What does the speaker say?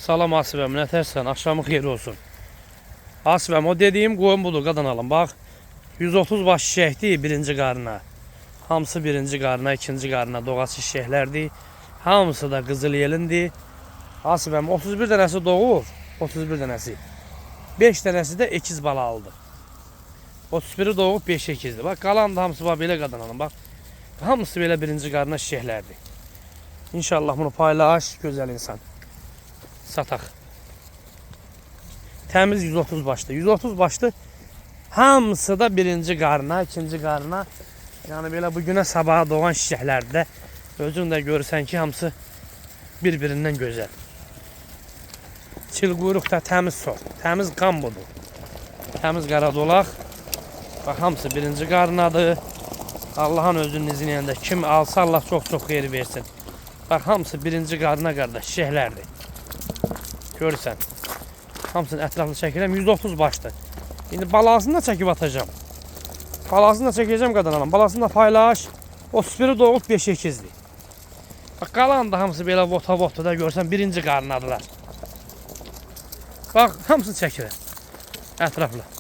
Salam Asifəm, nə tərsən? Axşamı xeyir olsun. Asifəm, o dediyim qoyun budur, qadan alın. Bax, 130 baş şişəkdir birinci qarına. Hamısı birinci qarına, ikinci qarına doğaç şişəklərdir. Hamısı da qızıl yelindir. Asifəm, 31 dənəsi doğur, 31 dənəsi. 5 dənəsi də ekiz bala aldı. 31'i doğub 5 ekizdir. Bax, qalan da hamısı belə qadan alın. Bax, hamısı belə birinci qarına şişəklərdir. İnşallah bunu paylaş, gözəl insan. Sataq. Təmiz 130 başlı. 130 başlı hamısı da birinci qarına, ikinci qarına. Yəni belə bu günə sabaha doğan şişəklərdə özün də görürsən ki, hamısı bir-birindən gözəl. Çil quyruq da təmiz sort, təmiz qan budur. Təmiz qara dolaq. Bax, hamısı birinci qarınadır. Allah'ın özünün izni ilə də kim alsa Allah çox-çox xeyir versin. Bax, hamısı birinci qarına qardaş, şişəklərdir. Görürsən. Hamısını ətraflı çəkirəm. 130 başdır. İndi balasını da çəkib atacağım. Balasını da çəkəcəm qadanalım. Balasını da paylaş. 31'i doğub 5 ekizdir. Bax, qalan da hamısı belə vota-vota da görürsən birinci qarınadılar. Bax, hamısını çəkirəm. Ətraflı.